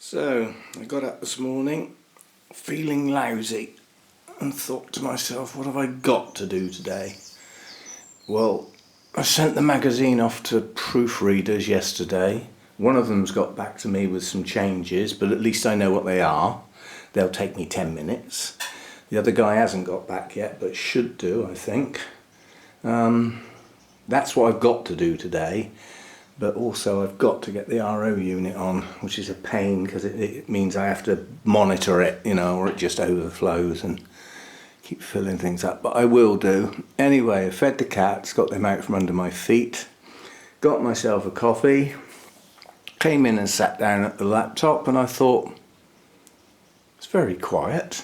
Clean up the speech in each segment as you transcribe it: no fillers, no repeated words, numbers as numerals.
So I got up this morning feeling lousy and thought to myself, what have I got to do today? Well, I sent the magazine off to proofreaders yesterday. One of them's got back to me with some changes, but at least I know what they are. They'll take me 10 minutes. The other guy hasn't got back yet, but should do, I think. That's what I've got to do today. But also I've got to get the RO unit on, which is a pain because it means I have to monitor it, or it just overflows and keep filling things up. But I will do. Anyway, I fed the cats, got them out from under my feet, got myself a coffee, came in and sat down at the laptop, and I thought, it's very quiet.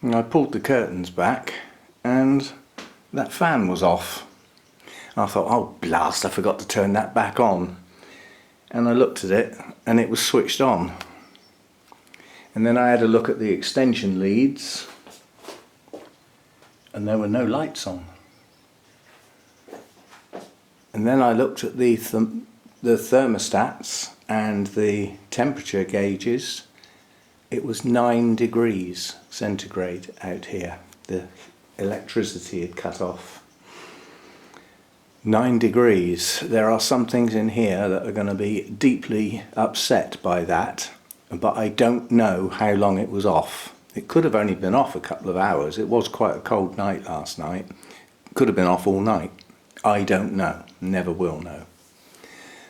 And I pulled the curtains back and that fan was off. I thought, oh blast, I forgot to turn that back on. And I looked at it and it was switched on. And then I had a look at the extension leads and there were no lights on. And then I looked at the thermostats and the temperature gauges. It was 9 degrees centigrade out here. The electricity had cut off. 9 degrees. There are some things in here that are going to be deeply upset by that, but I don't know how long it was off. It could have only been off a couple of hours. It was quite a cold night last night. It could have been off all night. I don't know. Never will know.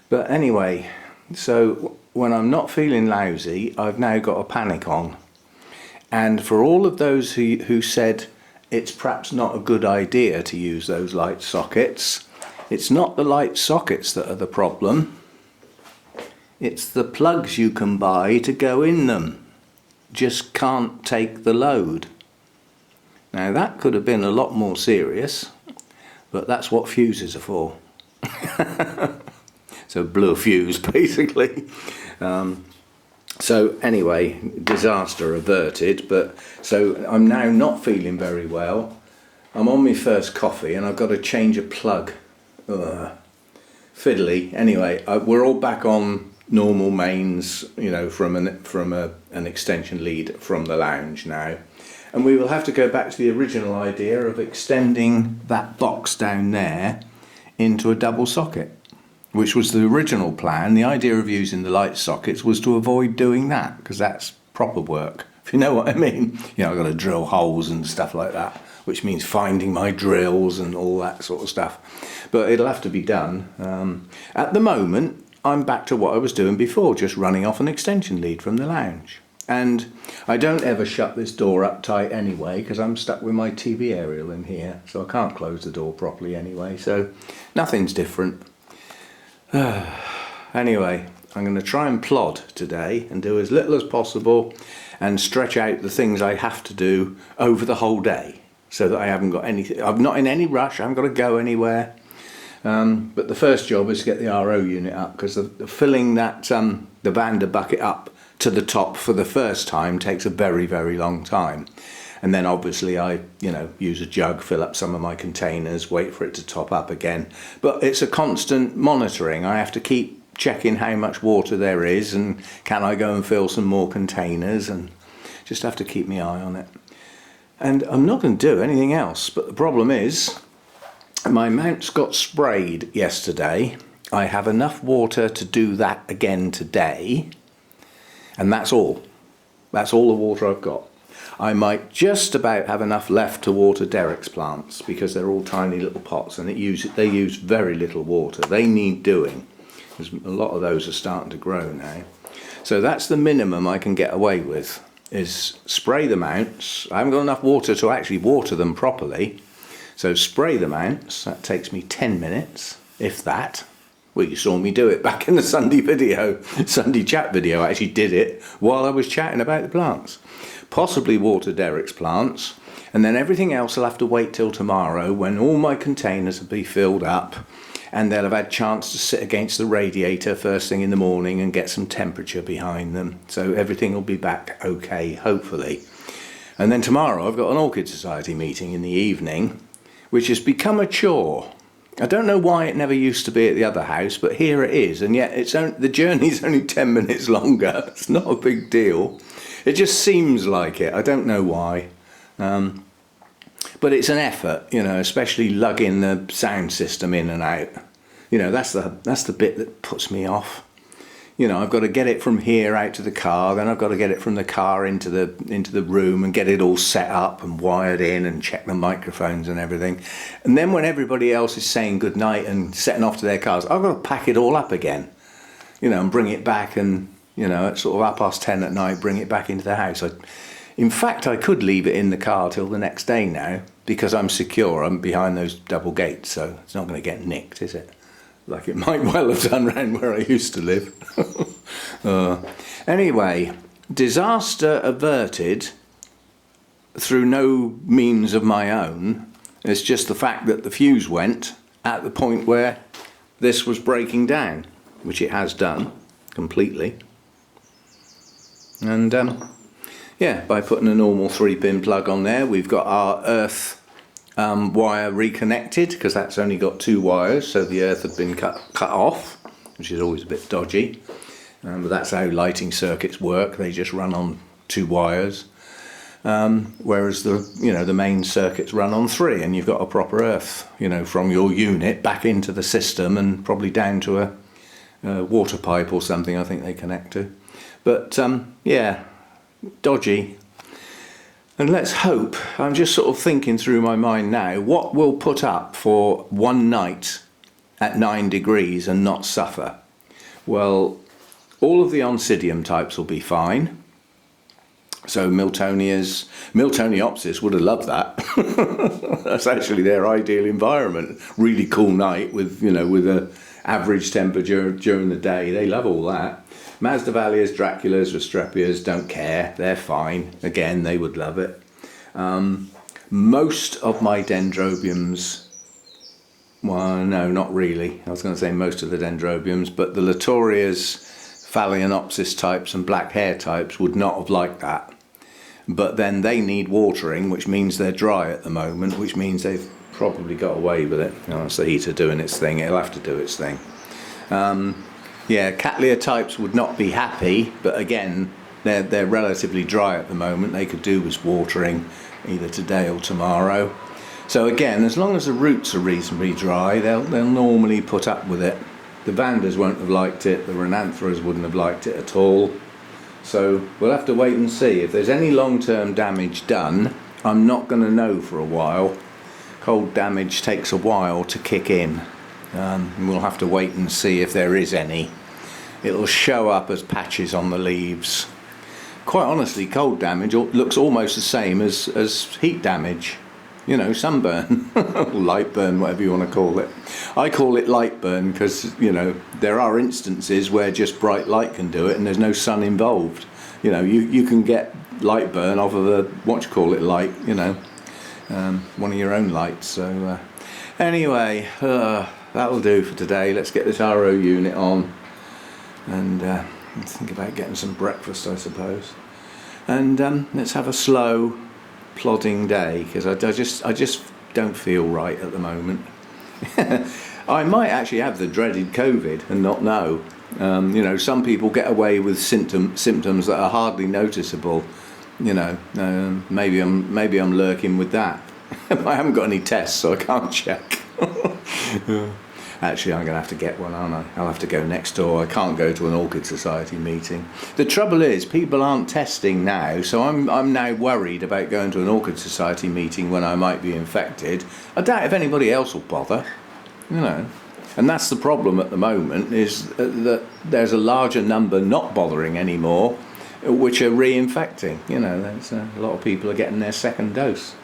But anyway, so when I'm not feeling lousy, I've now got a panic on. And for all of those who said it's perhaps not a good idea to use those light sockets, it's not the light sockets that are the problem. It's the plugs you can buy to go in them. Just can't take the load. Now that could have been a lot more serious, but that's what fuses are for. So blew a fuse basically. So anyway, disaster averted, but so I'm now not feeling very well. I'm on my first coffee and I've got to change a plug. Fiddly. Anyway, we're all back on normal mains, from an extension lead from the lounge now. And we will have to go back to the original idea of extending that box down there into a double socket, which was the original plan. The idea of using the light sockets was to avoid doing that, because that's proper work, if you know what I mean. I've got to drill holes and stuff like that, which means finding my drills and all that sort of stuff. But it'll have to be done. At the moment, I'm back to what I was doing before, just running off an extension lead from the lounge. And I don't ever shut this door up tight anyway, because I'm stuck with my TV aerial in here, so I can't close the door properly anyway, so nothing's different. Anyway, I'm going to try and plod today and do as little as possible and stretch out the things I have to do over the whole day, so that I haven't got anything. I'm not in any rush, I haven't got to go anywhere. But the first job is to get the RO unit up, because filling that the Vander bucket up to the top for the first time takes a very, very long time. And then obviously I use a jug, fill up some of my containers, wait for it to top up again. But it's a constant monitoring. I have to keep checking how much water there is and can I go and fill some more containers, and just have to keep my eye on it. And I'm not going to do anything else, but the problem is my mounts got sprayed yesterday. I have enough water to do that again today, and that's all. That's all the water I've got. I might just about have enough left to water Derek's plants, because they're all tiny little pots and they use very little water. They need doing, because a lot of those are starting to grow now. So that's the minimum I can get away with, is spray the mounts. I haven't got enough water to actually water them properly, so spray the mounts. That takes me 10 minutes, if that. Well, you saw me do it back in the Sunday chat video. I actually did it while I was chatting about the plants. Possibly water Derek's plants, and then everything else will have to wait till tomorrow, when all my containers will be filled up and they'll have had a chance to sit against the radiator first thing in the morning and get some temperature behind them. So everything will be back okay, hopefully. And then tomorrow I've got an Orchid Society meeting in the evening, which has become a chore. I don't know why it never used to be at the other house, but here it is, and yet the journey's only 10 minutes longer. It's not a big deal. It just seems like it. I don't know why. But it's an effort, you know, especially lugging the sound system in and out. You know, that's the bit that puts me off. You know, I've got to get it from here out to the car, then I've got to get it from the car into the room and get it all set up and wired in and check the microphones and everything. And then when everybody else is saying goodnight and setting off to their cars, I've got to pack it all up again, you know, and bring it back, and, you know, at sort of 10:30 at night, bring it back into the house. In fact, I could leave it in the car till the next day now, because I'm secure. I'm behind those double gates, so it's not going to get nicked, is it? Like it might well have done round where I used to live. Anyway, disaster averted through no means of my own. It's just the fact that the fuse went at the point where this was breaking down, which it has done completely. And yeah, by putting a normal 3-pin plug on there, we've got our earth wire reconnected, because that's only got 2 wires, so the earth had been cut off, which is always a bit dodgy, but that's how lighting circuits work. They just run on 2 wires, whereas the main circuits run on 3, and you've got a proper earth, you know, from your unit back into the system and probably down to a water pipe or something I think they connect to. But yeah, dodgy. And let's hope, I'm just sort of thinking through my mind now, what we'll put up for one night at 9 degrees and not suffer. Well, all of the Oncidium types will be fine. So Miltoniopsis would have loved that. That's actually their ideal environment. Really cool night with, you know, with a average temperature during the day. They love all that. Masdevallias, Draculas, Restrepias don't care. They're fine. Again, they would love it. Most of my Dendrobiums, well, no, not really. I was going to say most of the Dendrobiums, but the Latorias, Phalaenopsis types and black hair types would not have liked that. But then they need watering, which means they're dry at the moment, which means they've probably got away with it. You know, it's the heater doing its thing. It'll have to do its thing. Yeah, Cattleya types would not be happy, but again, they're relatively dry at the moment. They could do with watering either today or tomorrow. So again, as long as the roots are reasonably dry, they'll normally put up with it. The Vandas won't have liked it, the Rhinanthras wouldn't have liked it at all. So we'll have to wait and see. If there's any long-term damage done, I'm not going to know for a while. Cold damage takes a while to kick in. We'll have to wait and see if there is any. It'll show up as patches on the leaves. Quite honestly, cold damage looks almost the same as heat damage. You know, sunburn, light burn, whatever you want to call it. I call it light burn because, you know, there are instances where just bright light can do it and there's no sun involved. You know, you can get light burn off of light, you know, one of your own lights. So anyway, that'll do for today. Let's get this RO unit on and think about getting some breakfast, I suppose. And let's have a slow, plodding day, because I just don't feel right at the moment. I might actually have the dreaded COVID and not know. You know, some people get away with symptoms that are hardly noticeable. You know, maybe I'm lurking with that. I haven't got any tests, so I can't check. Actually, I'm going to have to get one, aren't I? I'll have to go next door. I can't go to an Orchid Society meeting. The trouble is, people aren't testing now, so I'm now worried about going to an Orchid Society meeting when I might be infected. I doubt if anybody else will bother, you know. And that's the problem at the moment, is that there's a larger number not bothering anymore, which are reinfecting. You know, there's a lot of people are getting their second dose.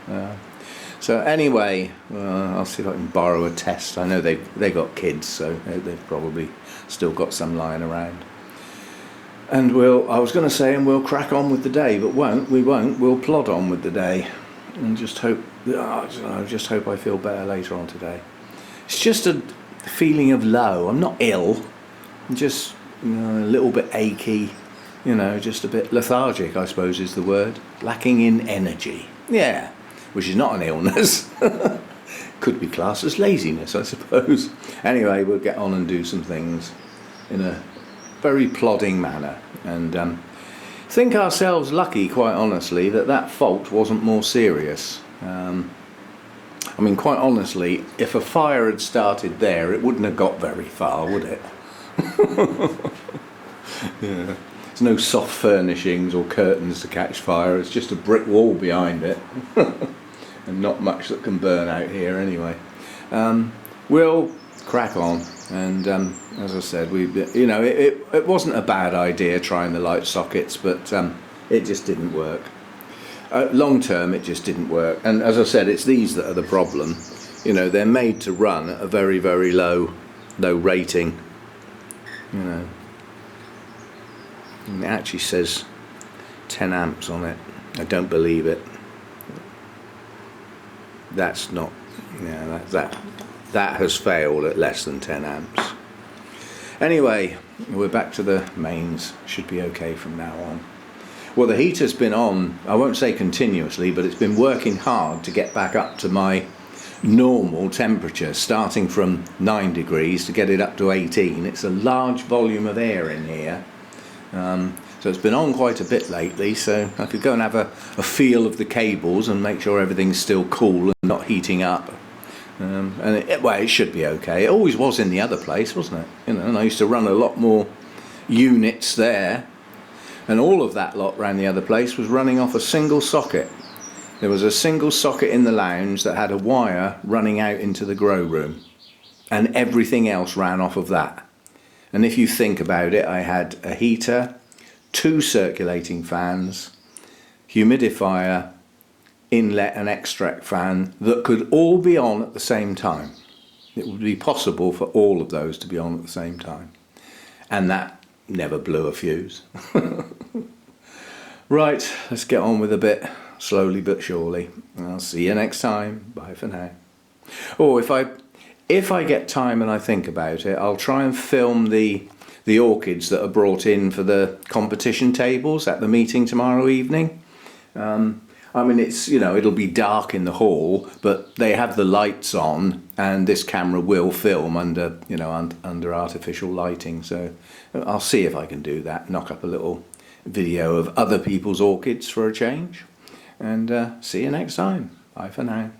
So anyway, I'll see if I can borrow a test. I know they got kids, so they've probably still got some lying around. And I was going to say, we'll crack on with the day, but we won't. We'll plod on with the day, and just hope. I just hope I feel better later on today. It's just a feeling of low. I'm not ill. I'm just a little bit achy. You know, just a bit lethargic, I suppose is the word. Lacking in energy. Yeah. Which is not an illness. Could be classed as laziness, I suppose. Anyway, we'll get on and do some things in a very plodding manner, and think ourselves lucky, quite honestly, that that fault wasn't more serious. I mean, quite honestly, if a fire had started there, it wouldn't have got very far, would it? Yeah. There's no soft furnishings or curtains to catch fire, it's just a brick wall behind it. And not much that can burn out here anyway. We'll crack on, and as I said, it wasn't a bad idea trying the light sockets, but it just didn't work. Long term, it just didn't work, and as I said, it's these that are the problem. They're made to run at a very, very low rating. And it actually says 10 amps on it. I don't believe it. That's not, that has failed at less than 10 amps. Anyway, we're back to the mains. Should be okay from now on. Well, the heater's been on, I won't say continuously, but it's been working hard to get back up to my normal temperature, starting from 9 degrees to get it up to 18. It's a large volume of air in here. So it's been on quite a bit lately, so I could go and have a feel of the cables and make sure everything's still cool and not heating up. And it should be okay. It always was in the other place, wasn't it? And I used to run a lot more units there, and all of that lot around the other place was running off a single socket. There was a single socket in the lounge that had a wire running out into the grow room, and everything else ran off of that. And if you think about it, I had a heater, 2 circulating fans, humidifier, inlet and extract fan that could all be on at the same time. It would be possible for all of those to be on at the same time. And that never blew a fuse. Right, let's get on with a bit, slowly but surely. I'll see you next time. Bye for now. Oh, if I get time and I think about it, I'll try and film the orchids that are brought in for the competition tables at the meeting tomorrow evening. I mean, it'll be dark in the hall, but they have the lights on, and this camera will film under artificial lighting. So I'll see if I can do that. Knock up a little video of other people's orchids for a change, and see you next time. Bye for now.